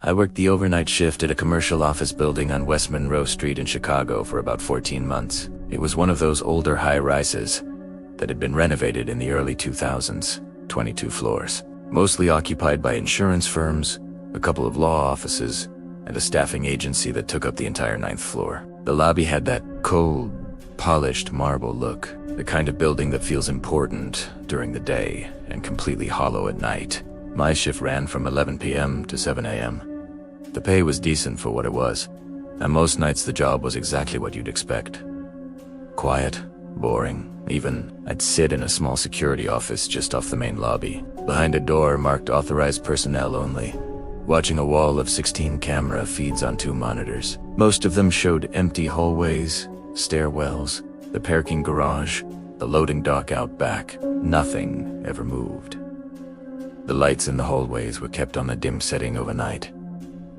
I worked the overnight shift at a commercial office building on West Monroe Street in Chicago for about 14 months. It was one of those older high-rises that had been renovated in the early 2000s, 22 floors, mostly occupied by insurance firms, a couple of law offices, and a staffing agency that took up the entire 9th floor. The lobby had that cold, polished marble look, the kind of building that feels important during the day and completely hollow at night. My shift ran from 11 p.m. to 7 a.m. The pay was decent for what it was, and most nights the job was exactly what you'd expect. Quiet, boring. Even, I'd sit in a small security office just off the main lobby, behind a door marked authorized personnel only, watching a wall of 16 camera feeds on 2 monitors. Most of them showed empty hallways, stairwells, the parking garage, the loading dock out back. Nothing ever moved. The lights in the hallways were kept on a dim setting overnight,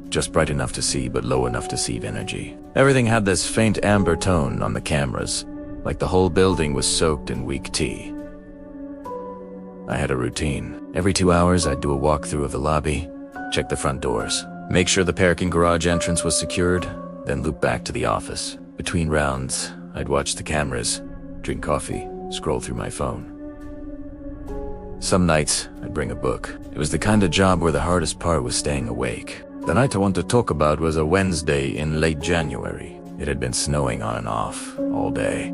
just bright enough to see but low enough to sieve energy. Everything had this faint amber tone on the cameras, like the whole building was soaked in weak tea. I had a routine. Every 2 hours I'd do a walkthrough of the lobby, check the front doors, make sure the parking garage entrance was secured, then loop back to the office. Between rounds, I'd watch the cameras, drink coffee, scroll through my phone. Some nights, I'd bring a book. It was the kind of job where the hardest part was staying awake. The night I want to talk about was a Wednesday in late January. It had been snowing on and off all day,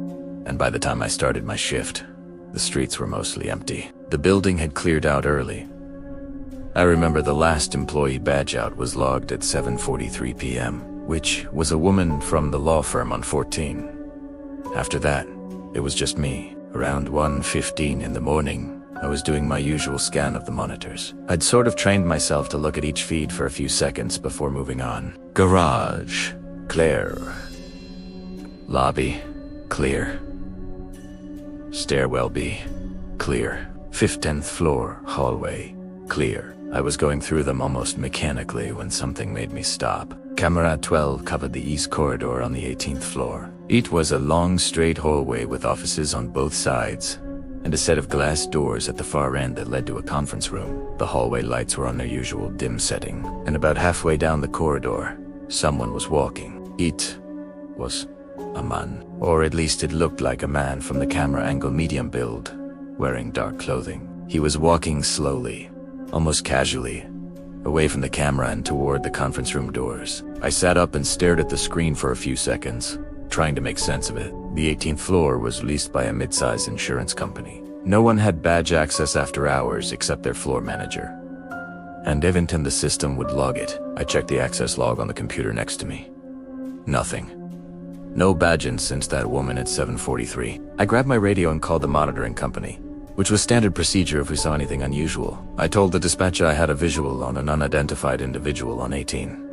and by the time I started my shift, the streets were mostly empty. The building had cleared out early. I remember the last employee badge out was logged at 7:43 p.m., which was a woman from the law firm on 14. After that, it was just me. Around 1:15 in the morning, I was doing my usual scan of the monitors. I'd sort of trained myself to look at each feed for a few seconds before moving on. Garage, clear. Lobby, clear. Stairwell B, clear. 5th, 10th floor, hallway, clear. I was going through them almost mechanically when something made me stop. Camera 12 covered the east corridor on the 18th floor. It was a long, straight hallway with offices on both sides, and a set of glass doors at the far end that led to a conference room. The hallway lights were on their usual dim setting, and about halfway down the corridor, someone was walking. It was a man, or at least it looked like a man from the camera angle medium build, wearing dark clothing. He was walking slowly, almost casually, away from the camera and toward the conference room doors. I sat up and stared at the screen for a few seconds, trying to make sense of it. The 18th floor was leased by a mid-sized insurance company. No one had badge access after hours except their floor manager, and every time the system would log it, I checked the access log on the computer next to me. Nothing. No badging since that woman at 7:43. I grabbed my radio and called the monitoring company, which was standard procedure if we saw anything unusual. I told the dispatcher I had a visual on an unidentified individual on 18.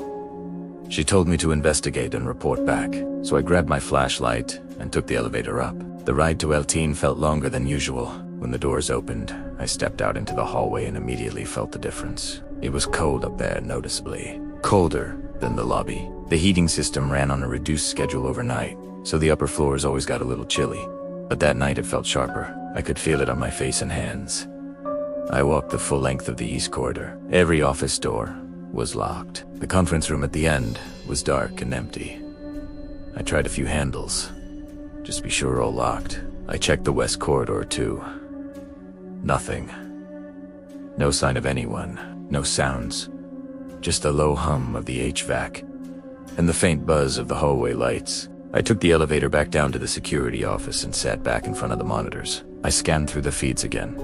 She told me to investigate and report back, so I grabbed my flashlight and took the elevator up. The ride to 18 felt longer than usual. When the doors opened, I stepped out into the hallway and immediately felt the difference. It was cold up there, noticeably. Colder than the lobby. The heating system ran on a reduced schedule overnight, so the upper floors always got a little chilly. But that night it felt sharper. I could feel it on my face and hands. I walked the full length of the east corridor. Every office door was locked. The conference room at the end was dark and empty. I tried a few handles, just to be sure all locked. I checked the west corridor too. Nothing. No sign of anyone. No sounds. Just the low hum of the HVAC and the faint buzz of the hallway lights. I took the elevator back down to the security office and sat back in front of the monitors. I scanned through the feeds again.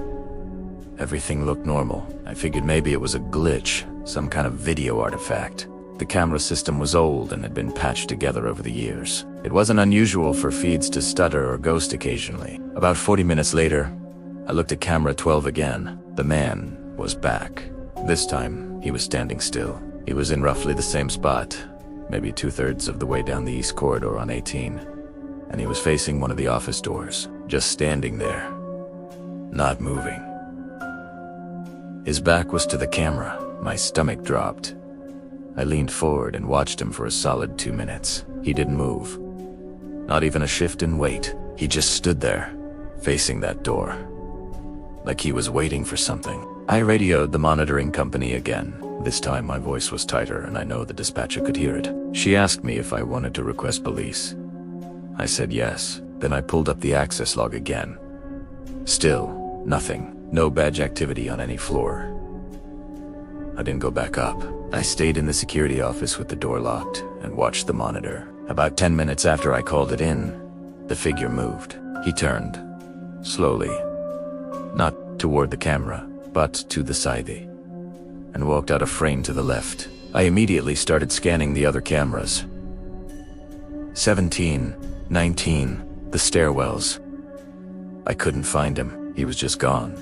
Everything looked normal. I figured maybe it was a glitch, some kind of video artifact. The camera system was old and had been patched together over the years. It wasn't unusual for feeds to stutter or ghost occasionally. About 40 minutes later, I looked at camera 12 again. The man was back. This time, he was standing still. He was in roughly the same spot, maybe 2/3 of the way down the east corridor on 18, and he was facing one of the office doors, just standing there, not moving. His back was to the camera. My stomach dropped. I leaned forward and watched him for a solid 2 minutes. He didn't move. Not even a shift in weight. He just stood there, facing that door. like he was waiting for something. I radioed the monitoring company again. This time my voice was tighter and I know the dispatcher could hear it. She asked me if I wanted to request police. I said yes. Then I pulled up the access log again. Still, nothing. No badge activity on any floor. I didn't go back up. I stayed in the security office with the door locked and watched the monitor. About 10 minutes after I called it in, the figure moved. He turned, slowly, not toward the camera, but to the side, and walked out of frame to the left. I immediately started scanning the other cameras. 17, 19, the stairwells. I couldn't find him. He was just gone.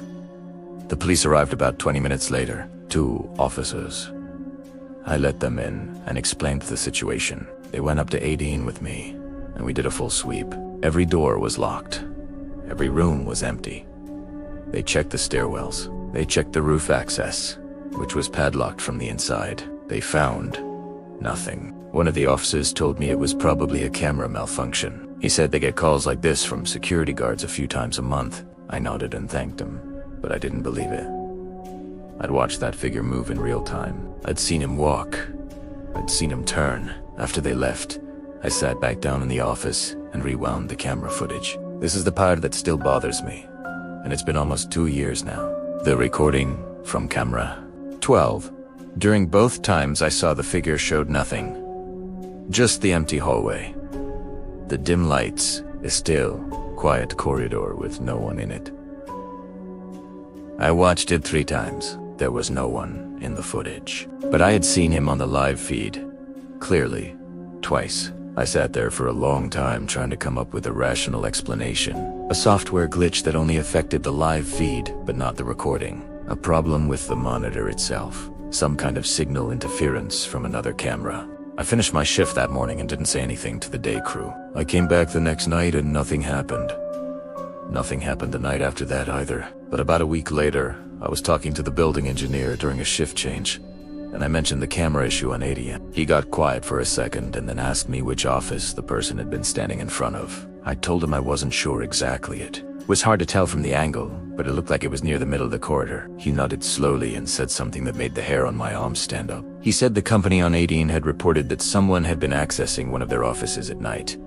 The police arrived about 20 minutes later. 2 officers. I let them in and explained the situation. They went up to 18 with me, and we did a full sweep. Every door was locked. Every room was empty. They checked the stairwells. They checked the roof access, which was padlocked from the inside. They found nothing. One of the officers told me it was probably a camera malfunction. He said they get calls like this from security guards a few times a month. I nodded and thanked him, but I didn't believe it. I'd watched that figure move in real time. I'd seen him walk. I'd seen him turn. After they left, I sat back down in the office and rewound the camera footage. This is the part that still bothers me, and it's been almost 2 years now. The recording from camera 12. During both times I saw the figure showed nothing. Just the empty hallway. The dim lights, a still, quiet corridor with no one in it. I watched it 3 times. There was no one in the footage. But I had seen him on the live feed. Clearly. Twice. I sat there for a long time trying to come up with a rational explanation. A software glitch that only affected the live feed, but not the recording. A problem with the monitor itself. Some kind of signal interference from another camera. I finished my shift that morning and didn't say anything to the day crew. I came back the next night and nothing happened. Nothing happened the night after that either. But about a week later, I was talking to the building engineer during a shift change, and I mentioned the camera issue on 80. He got quiet for a second and then asked me which office the person had been standing in front of. I told him I wasn't sure exactly. It was hard to tell from the angle, but it looked like it was near the middle of the corridor. He nodded slowly and said something that made the hair on my arm stand up. He said the company on 18 had reported that someone had been accessing one of their offices at night.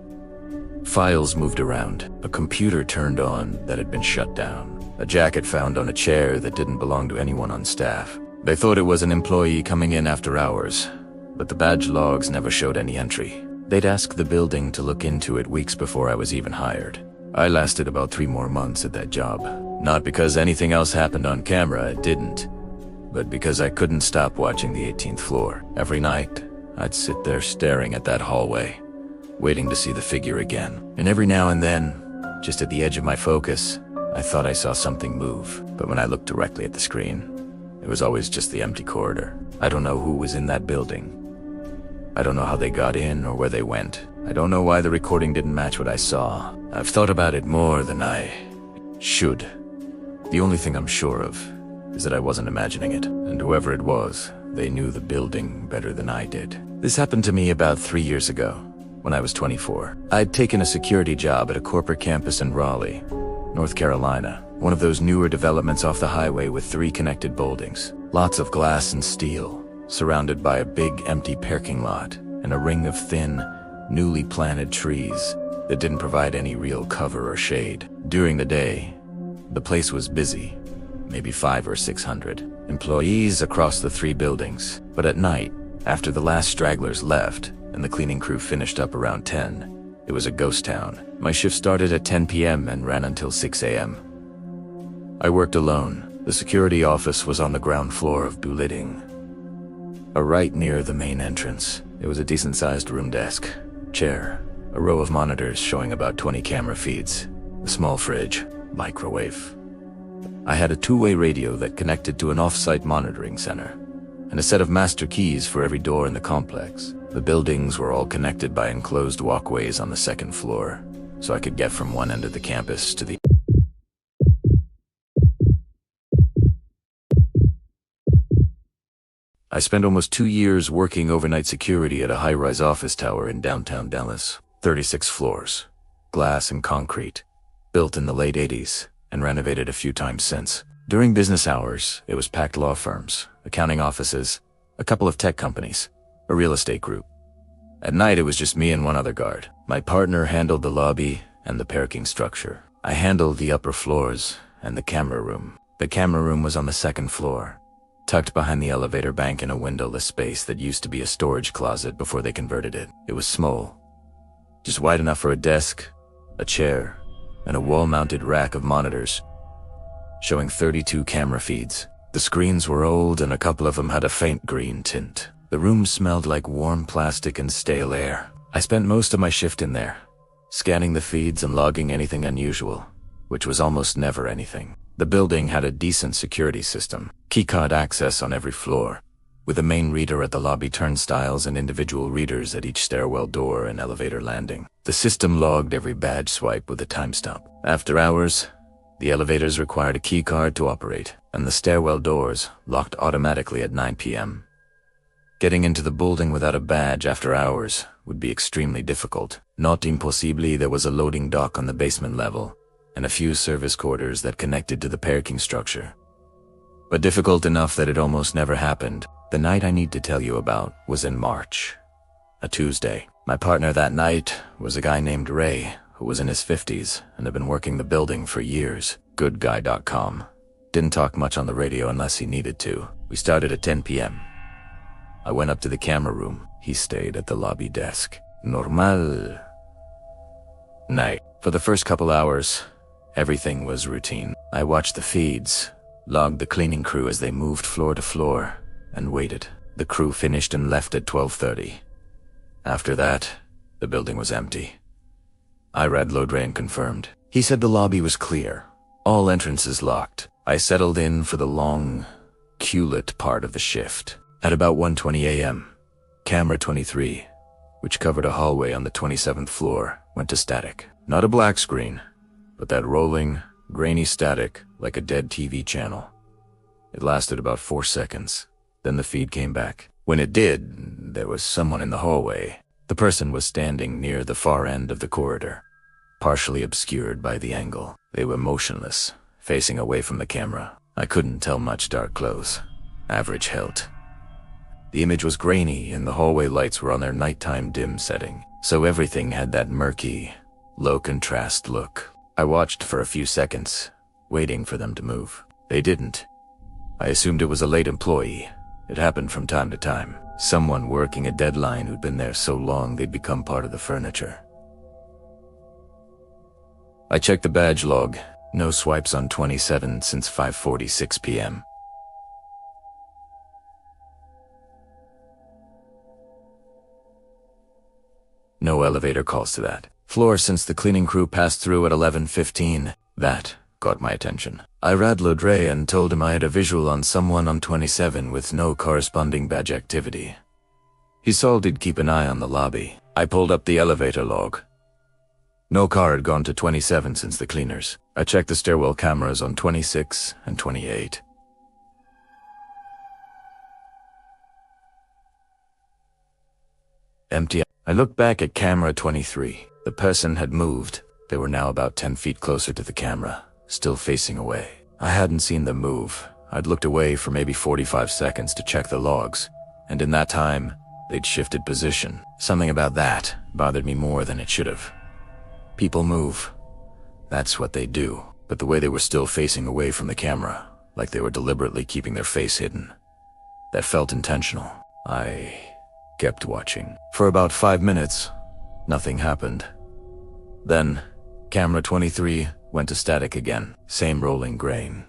Files moved around. A computer turned on that had been shut down. A jacket found on a chair that didn't belong to anyone on staff. They thought it was an employee coming in after hours, but the badge logs never showed any entry. They'd asked the building to look into it weeks before I was even hired. I lasted about 3 more months at that job. Not because anything else happened on camera, it didn't, but because I couldn't stop watching the 18th floor. Every night, I'd sit there staring at that hallway, waiting to see the figure again. And every now and then, just at the edge of my focus, I thought I saw something move. But when I looked directly at the screen, it was always just the empty corridor. I don't know who was in that building. I don't know how they got in or where they went. I don't know why the recording didn't match what I saw. I've thought about it more than I should. The only thing I'm sure of is that I wasn't imagining it. And whoever it was, they knew the building better than I did. This happened to me about 3 years ago, when I was 24. I'd taken a security job at a corporate campus in Raleigh, North Carolina. One of those newer developments off the highway with 3 connected buildings. Lots of glass and steel, surrounded by a big empty parking lot and a ring of thin, newly planted trees that didn't provide any real cover or shade. During the day, the place was busy, maybe 500 or 600 employees across the 3 buildings. But at night, after the last stragglers left and the cleaning crew finished up around 10, it was a ghost town. My shift started at 10 p.m. and ran until 6 a.m. I worked alone. The security office was on the ground floor of building, right near the main entrance. It was a decent-sized room desk, chair, a row of monitors showing about 20 camera feeds, a small fridge, microwave. I had a 2-way radio that connected to an off-site monitoring center, and a set of master keys for every door in the complex. The buildings were all connected by enclosed walkways on the 2nd floor, so I could get from one end of the campus to the I spent almost 2 years working overnight security at a high-rise office tower in downtown Dallas. 36 floors, glass and concrete, built in the late 80s. and renovated a few times since. During business hours, it was packed law firms, accounting offices, a couple of tech companies, a real estate group. At night, it was just me and one other guard. My partner handled the lobby and the parking structure. I handled the upper floors and the camera room. The camera room was on the second floor, tucked behind the elevator bank in a windowless space that used to be a storage closet before they converted it. It was small, just wide enough for a desk, a chair, and a wall-mounted rack of monitors, showing 32 camera feeds. The screens were old and a couple of them had a faint green tint. The room smelled like warm plastic and stale air. I spent most of my shift in there, scanning the feeds and logging anything unusual, which was almost never anything. The building had a decent security system, keycard access on every floor, with a main reader at the lobby turnstiles and individual readers at each stairwell door and elevator landing. The system logged every badge swipe with a timestamp. After hours, the elevators required a keycard to operate, and the stairwell doors locked automatically at 9 p.m. Getting into the building without a badge after hours would be extremely difficult. Not impossibly, there was a loading dock on the basement level, and a few service quarters that connected to the parking structure. But difficult enough that it almost never happened. The night I need to tell you about was in March, a Tuesday. My partner that night was a guy named Ray, who was in his 50s and had been working the building for years. Goodguy.com. Didn't talk much on the radio unless he needed to. We started at 10 p.m. I went up to the camera room. He stayed at the lobby desk. Normal night. For the first couple hours, everything was routine. I watched the feeds, logged the cleaning crew as they moved floor to floor, and waited. The crew finished and left at 12:30. After that, the building was empty. I read Lodray and confirmed. He said the lobby was clear, all entrances locked. I settled in for the long, queue-lit part of the shift. At about 1:20 a.m., camera 23, which covered a hallway on the 27th floor, went to static. Not a black screen, but that rolling, grainy static like a dead TV channel. It lasted about 4 seconds. Then the feed came back. When it did, there was someone in the hallway. The person was standing near the far end of the corridor, partially obscured by the angle. They were motionless, facing away from the camera. I couldn't tell much. Dark clothes, average height. The image was grainy and the hallway lights were on their nighttime dim setting, so everything had that murky, low contrast look. I watched for a few seconds, waiting for them to move. They didn't. I assumed it was a late employee. It happened from time to time. Someone working a deadline who'd been there so long they'd become part of the furniture. I checked the badge log. No swipes on 27 since 5:46 p.m. No elevator calls to that floor since the cleaning crew passed through at 11:15. That caught my attention. I read Lodray and told him I had a visual on someone on 27 with no corresponding badge activity. He told he'd keep an eye on the lobby. I pulled up the elevator log. No car had gone to 27 since the cleaners. I checked the stairwell cameras on 26 and 28. Empty. I looked back at camera 23. The person had moved. They were now about 10 feet closer to the camera, still facing away. I hadn't seen them move. I'd looked away for maybe 45 seconds to check the logs, and in that time, they'd shifted position. Something about that bothered me more than it should have. People move. That's what they do. But the way they were still facing away from the camera, like they were deliberately keeping their face hidden, that felt intentional. I kept watching. For about 5 minutes, nothing happened. Then, camera 23 went to static again. Same rolling grain.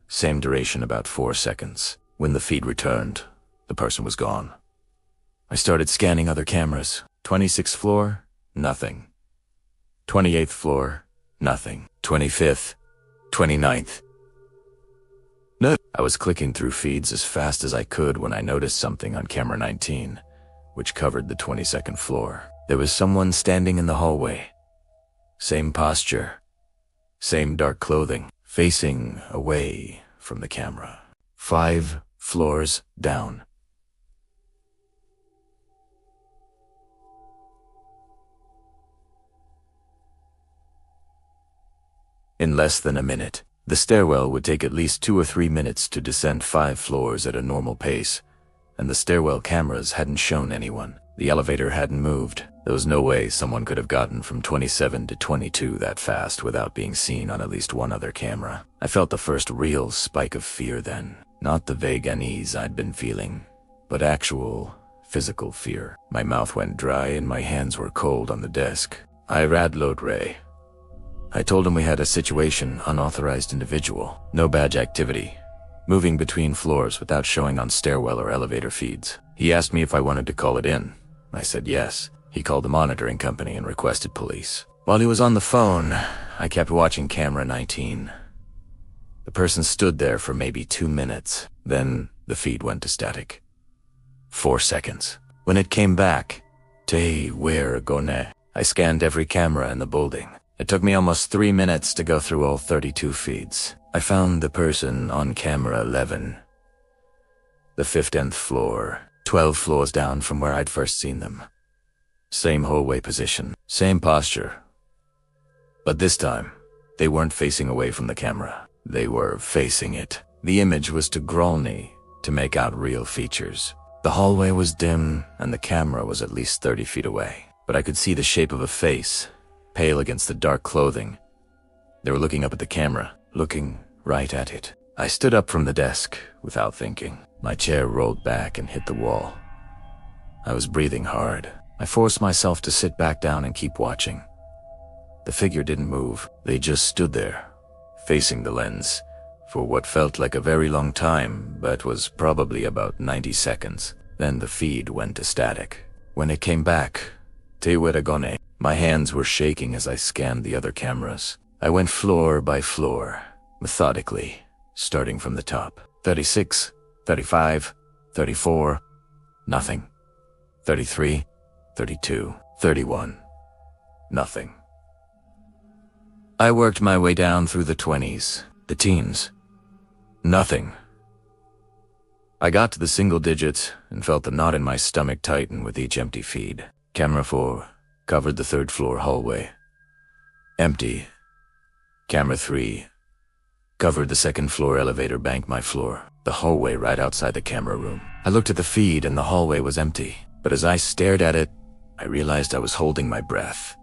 Same duration, about 4 seconds. When the feed returned, the person was gone. I started scanning other cameras. 26th floor, nothing. 28th floor, nothing. 25th, 29th. No. I was clicking through feeds as fast as I could when I noticed something on camera 19, which covered the 22nd floor. There was someone standing in the hallway. Same posture, same dark clothing, facing away from the camera. 5 floors down. In less than a minute. The stairwell would take at least 2 or 3 minutes to descend 5 floors at a normal pace, and the stairwell cameras hadn't shown anyone. The elevator hadn't moved. There was no way someone could have gotten from 27 to 22 that fast without being seen on at least one other camera. I felt the first real spike of fear then. Not the vague unease I'd been feeling, but actual, physical fear. My mouth went dry and my hands were cold on the desk. I radloed Ray. I told him we had a situation, unauthorized individual, no badge activity, moving between floors without showing on stairwell or elevator feeds. He asked me if I wanted to call it in. I said yes. He called the monitoring company and requested police. While he was on the phone, I kept watching camera 19. The person stood there for maybe 2 minutes. Then the feed went to static. 4 seconds. When it came back, Te where gone. I scanned every camera in the building. It took me almost 3 minutes to go through all 32 feeds. I found the person on camera 11. The 15th floor, 12 floors down from where I'd first seen them. Same hallway position, same posture. But this time, they weren't facing away from the camera. They were facing it. The image was too grainy to make out real features. The hallway was dim and the camera was at least 30 feet away. But I could see the shape of a face, pale against the dark clothing. They were looking up at the camera, looking right at it. I stood up from the desk without thinking. My chair rolled back and hit the wall. I was breathing hard. I forced myself to sit back down and keep watching. The figure didn't move. They just stood there, facing the lens, for what felt like a very long time, but was probably about 90 seconds. Then the feed went to static. When it came back, Te Weragone. My hands were shaking as I scanned the other cameras. I went floor by floor, methodically, starting from the top. 36, 35, 34, nothing. 33, 32, 31, nothing. I worked my way down through the 20s, the teens. Nothing. I got to the single digits and felt the knot in my stomach tighten with each empty feed. Camera 4 covered the 3rd floor hallway. Empty. Camera 3 covered the 2nd floor elevator bank my floor, the hallway right outside the camera room. I looked at the feed and the hallway was empty, but as I stared at it, I realized I was holding my breath,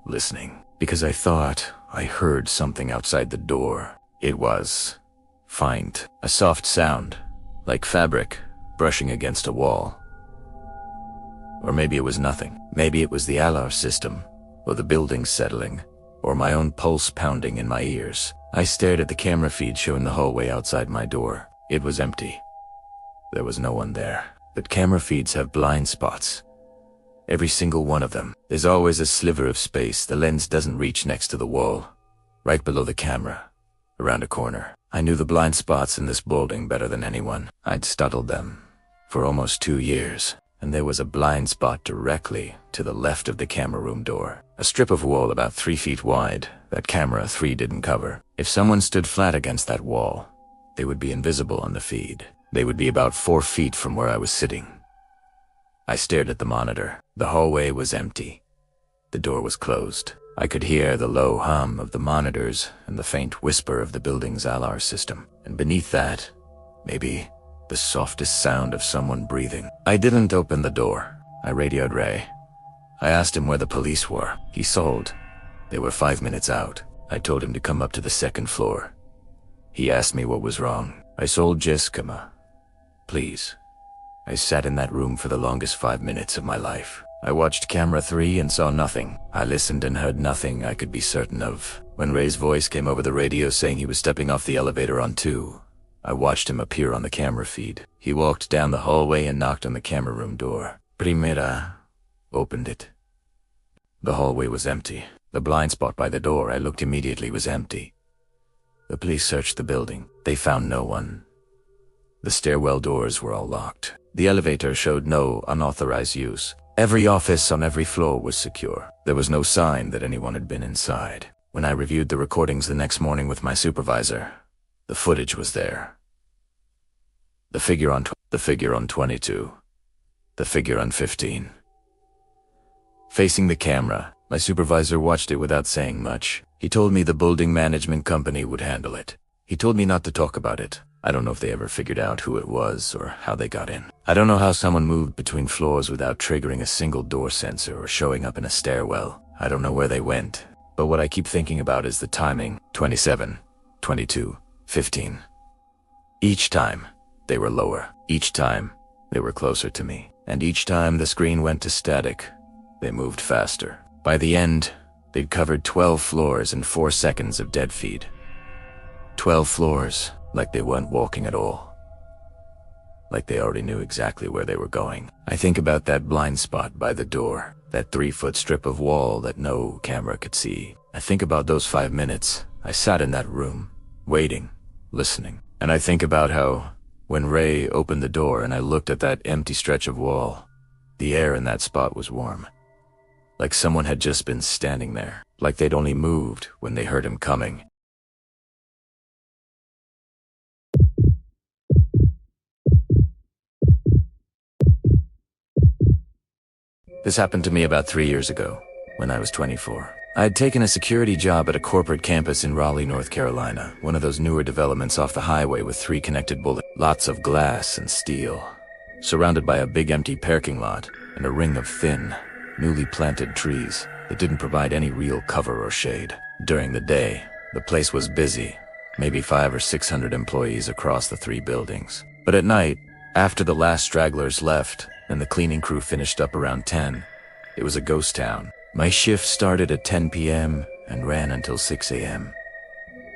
listening, because I thought I heard something outside the door. It was faint, a soft sound, like fabric brushing against a wall. Or maybe it was nothing. Maybe it was the alarm system, or the building settling, or my own pulse pounding in my ears. I stared at the camera feed showing the hallway outside my door. It was empty. There was no one there. But camera feeds have blind spots. Every single one of them. There's always a sliver of space the lens doesn't reach next to the wall, right below the camera, around a corner. I knew the blind spots in this building better than anyone. I'd studied them for almost 2 years. And there was a blind spot directly to the left of the camera room door. A strip of wall about 3 feet wide that camera 3 didn't cover. If someone stood flat against that wall, they would be invisible on the feed. They would be about 4 feet from where I was sitting. I stared at the monitor. The hallway was empty. The door was closed. I could hear the low hum of the monitors and the faint whisper of the building's alarm system. And beneath that, maybe the softest sound of someone breathing. I didn't open the door. I radioed Ray. I asked him where the police were. He sold. They were 5 minutes out. I told him to come up to the 2nd floor. He asked me what was wrong. I sold Jessica. Please. I sat in that room for the longest 5 minutes of my life. I watched camera 3 and saw nothing. I listened and heard nothing I could be certain of. When Ray's voice came over the radio saying he was stepping off the elevator on 2, I watched him appear on the camera feed. He walked down the hallway and knocked on the camera room door. Primera opened it. The hallway was empty. The blind spot by the door I looked immediately was empty. The police searched the building. They found no one. The stairwell doors were all locked. The elevator showed no unauthorized use. Every office on every floor was secure. There was no sign that anyone had been inside. When I reviewed the recordings the next morning with my supervisor, the footage was there. The figure on 22. The figure on 15. Facing the camera, My supervisor watched it without saying much. He told me the building management company would handle it. He told me not to talk about it. I don't know if they ever figured out who it was or how they got in. I don't know how someone moved between floors without triggering a single door sensor or showing up in a stairwell. I don't know where they went. But what I keep thinking about is the timing. 27, 22, 15. Each time, they were lower. Each time, they were closer to me. And each time the screen went to static, they moved faster. By the end, they'd covered 12 floors in 4 seconds of dead feed. 12 floors, like they weren't walking at all. Like they already knew exactly where they were going. I think about that blind spot by the door, that 3-foot strip of wall that no camera could see. I think about those 5 minutes I sat in that room, waiting, listening. And I think about how, when Ray opened the door and I looked at that empty stretch of wall, the air in that spot was warm. Like someone had just been standing there, like they'd only moved when they heard him coming. This happened to me about 3 years ago, when I was 24. I had taken a security job at a corporate campus in Raleigh, North Carolina, one of those newer developments off the highway with 3 connected buildings, lots of glass and steel, surrounded by a big empty parking lot and a ring of thin, newly planted trees that didn't provide any real cover or shade. During the day, the place was busy, maybe 500 or 600 employees across the 3 buildings. But at night, after the last stragglers left and the cleaning crew finished up around 10, it was a ghost town. My shift started at 10 p.m. and ran until 6 a.m.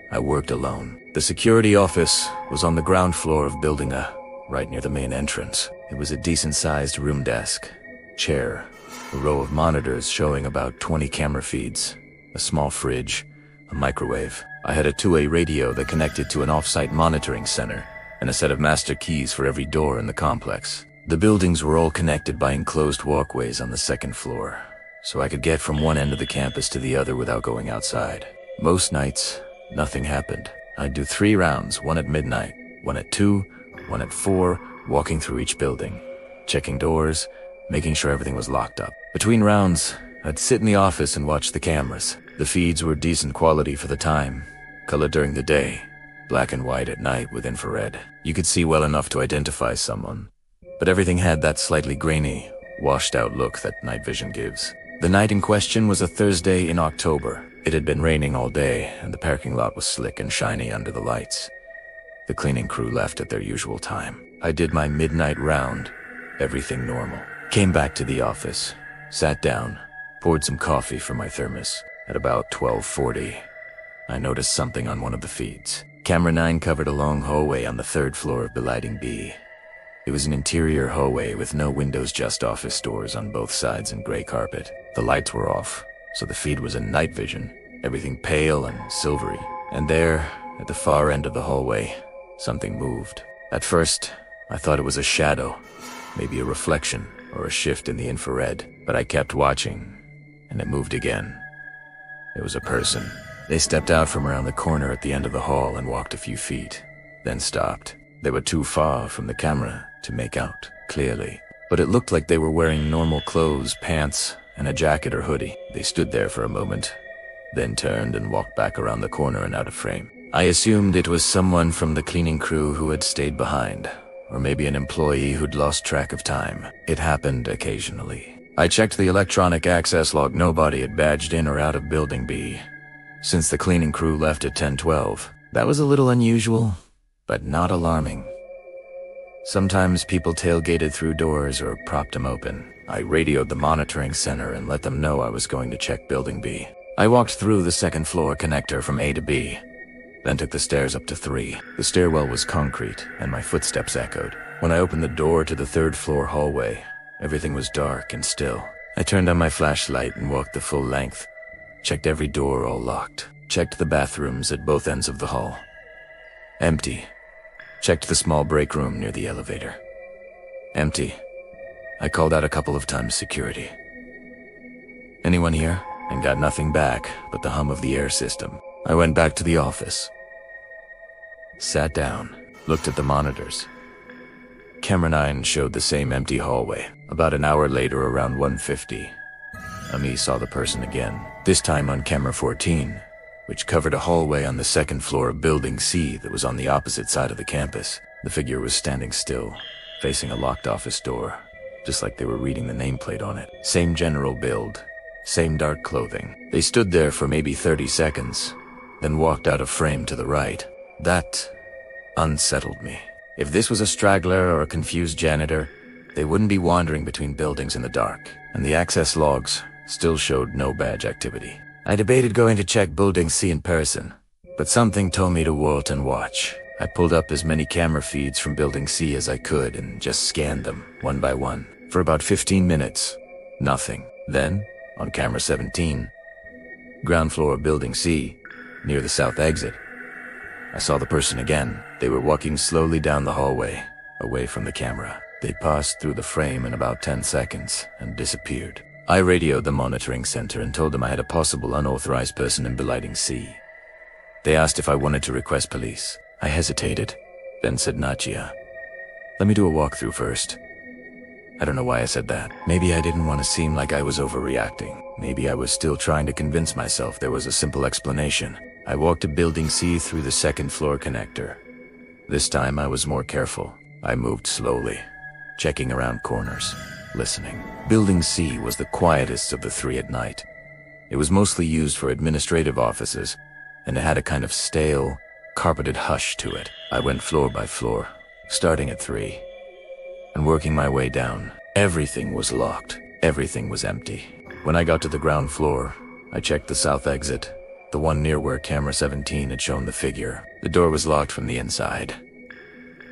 I worked alone. The security office was on the ground floor of Building A, right near the main entrance. It was a decent-sized room desk, chair, a row of monitors showing about 20 camera feeds, a small fridge, a microwave. I had a 2-way radio that connected to an off-site monitoring center, and a set of master keys for every door in the complex. The buildings were all connected by enclosed walkways on the 2nd floor, so I could get from one end of the campus to the other without going outside. Most nights, nothing happened. I'd do 3 rounds, one at midnight, one at 2, one at 4, walking through each building, checking doors, making sure everything was locked up. Between rounds, I'd sit in the office and watch the cameras. The feeds were decent quality for the time, color during the day, black and white at night with infrared. You could see well enough to identify someone, but everything had that slightly grainy, washed-out look that night vision gives. The night in question was a Thursday in October. It had been raining all day, and the parking lot was slick and shiny under the lights. The cleaning crew left at their usual time. I did my midnight round, everything normal. Came back to the office, sat down, poured some coffee from my thermos. At about 12:40, I noticed something on one of the feeds. Camera 9 covered a long hallway on the 3rd floor of Building B. It was an interior hallway with no windows, just office doors on both sides and gray carpet. The lights were off, so the feed was in night vision, everything pale and silvery. And there, at the far end of the hallway, something moved. At first, I thought it was a shadow, maybe a reflection or a shift in the infrared, but I kept watching, and it moved again. It was a person. They stepped out from around the corner at the end of the hall and walked a few feet, then stopped. They were too far from the camera to make out clearly, but it looked like they were wearing normal clothes, pants, and a jacket or hoodie. They stood there for a moment, then turned and walked back around the corner and out of frame. I assumed it was someone from the cleaning crew who had stayed behind, or maybe an employee who'd lost track of time. It happened occasionally. I checked the electronic access log. Nobody had badged in or out of Building B since the cleaning crew left at 10:12. That was a little unusual, but not alarming. Sometimes people tailgated through doors or propped them open. I radioed the monitoring center and let them know I was going to check Building B. I walked through the 2nd floor connector from A to B, then took the stairs up to 3. The stairwell was concrete, and my footsteps echoed. When I opened the door to the 3rd floor hallway, everything was dark and still. I turned on my flashlight and walked the full length, checked every door all locked, checked the bathrooms at both ends of the hall. Empty. Checked the small break room near the elevator. Empty. I called out a couple of times security. Anyone here? And got nothing back but the hum of the air system. I went back to the office. Sat down, looked at the monitors. Camera 9 showed the same empty hallway. About an hour later, around 1:50, Ami saw the person again, this time on camera 14, which covered a hallway on the second floor of Building C that was on the opposite side of the campus. The figure was standing still, facing a locked office door, just like they were reading the nameplate on it. Same general build, same dark clothing. They stood there for maybe 30 seconds, then walked out of frame to the right. That unsettled me. If this was a straggler or a confused janitor, they wouldn't be wandering between buildings in the dark, and the access logs still showed no badge activity. I debated going to check Building C in person, but something told me to wait and watch. I pulled up as many camera feeds from Building C as I could and just scanned them, one by one. For about 15 minutes, nothing. Then, on camera 17, ground floor of Building C, near the south exit, I saw the person again. They were walking slowly down the hallway, away from the camera. They passed through the frame in about 10 seconds and disappeared. I radioed the monitoring center and told them I had a possible unauthorized person in Building C. They asked if I wanted to request police. I hesitated, then said Nachia. Let me do a walkthrough first. I don't know why I said that. Maybe I didn't want to seem like I was overreacting. Maybe I was still trying to convince myself there was a simple explanation. I walked to Building C through the second floor connector. This time I was more careful. I moved slowly, checking around corners, listening. Building C was the quietest of the three at night. It was mostly used for administrative offices, and it had a kind of stale, carpeted hush to it. I went floor by floor, starting at 3, and working my way down. Everything was locked. Everything was empty. When I got to the ground floor, I checked the south exit, the one near where camera 17 had shown the figure. The door was locked from the inside.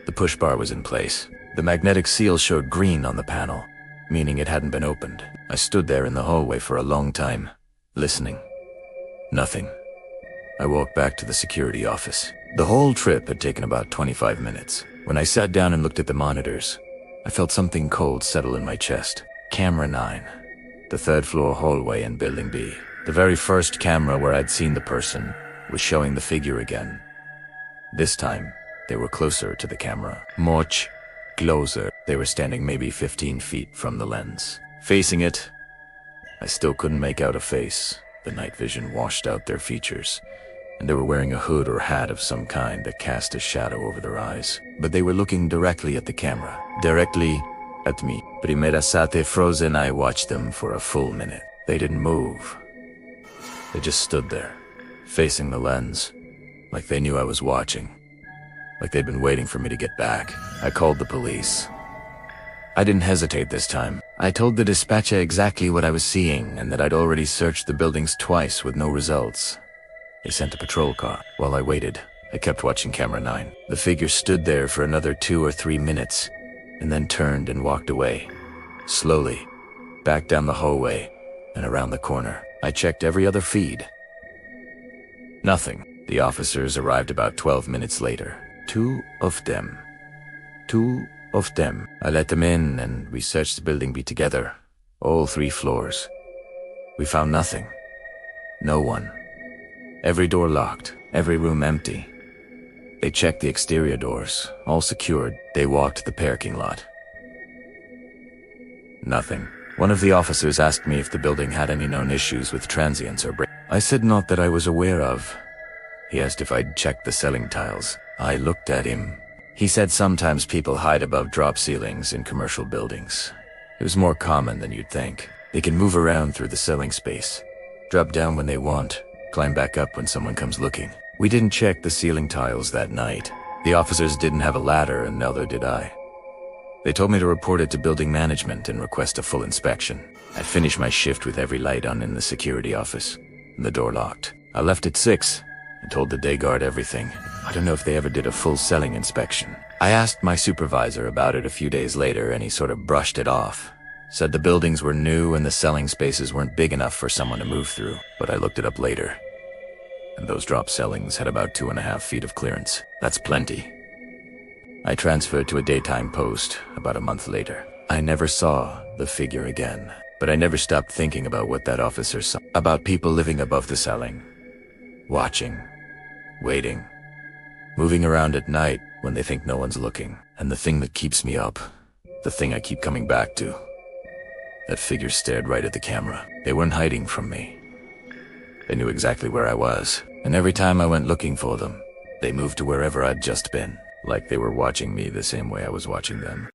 The push bar was in place. The magnetic seal showed green on the panel, meaning it hadn't been opened. I stood there in the hallway for a long time, listening. Nothing. I walked back to the security office. The whole trip had taken about 25 minutes. When I sat down and looked at the monitors, I felt something cold settle in my chest. Camera 9. The third floor hallway in Building B. The very first camera where I'd seen the person was showing the figure again. This time, they were closer to the camera. Much closer. They were standing maybe 15 feet from the lens. Facing it, I still couldn't make out a face. The night vision washed out their features, and they were wearing a hood or hat of some kind that cast a shadow over their eyes. But they were looking directly at the camera. Directly at me. Primera sate frozen. I watched them for a full minute. They didn't move. They just stood there, facing the lens, like they knew I was watching. Like they'd been waiting for me to get back. I called the police. I didn't hesitate this time. I told the dispatcher exactly what I was seeing and that I'd already searched the buildings twice with no results. They sent a patrol car. While I waited, I kept watching camera 9. The figure stood there for another 2 or 3 minutes and then turned and walked away. Slowly, back down the hallway and around the corner. I checked every other feed. Nothing. The officers arrived about 12 minutes later. Two of them. I let them in and we searched the Building B together. All 3 floors. We found nothing. No one. Every door locked. Every room empty. They checked the exterior doors. All secured. They walked the parking lot. Nothing. One of the officers asked me if the building had any known issues with transients or break. I said not that I was aware of. He asked if I'd checked the ceiling tiles. I looked at him. He said sometimes people hide above drop ceilings in commercial buildings. It was more common than you'd think. They can move around through the ceiling space, drop down when they want, climb back up when someone comes looking. We didn't check the ceiling tiles that night. The officers didn't have a ladder and neither did I. They told me to report it to building management and request a full inspection. I'd finished my shift with every light on in the security office, and the door locked. I left at 6 and told the day guard everything. I don't know if they ever did a full celling inspection. I asked my supervisor about it a few days later and he sort of brushed it off. Said the buildings were new and the celling spaces weren't big enough for someone to move through. But I looked it up later, and those drop cellings had about 2.5 feet of clearance. That's plenty. I transferred to a daytime post about a month later. I never saw the figure again, but I never stopped thinking about what that officer saw. About people living above the celling. Watching. Waiting. Moving around at night when they think no one's looking. And the thing that keeps me up. The thing I keep coming back to. That figure stared right at the camera. They weren't hiding from me. They knew exactly where I was, and every time I went looking for them, they moved to wherever I'd just been, like they were watching me the same way I was watching them.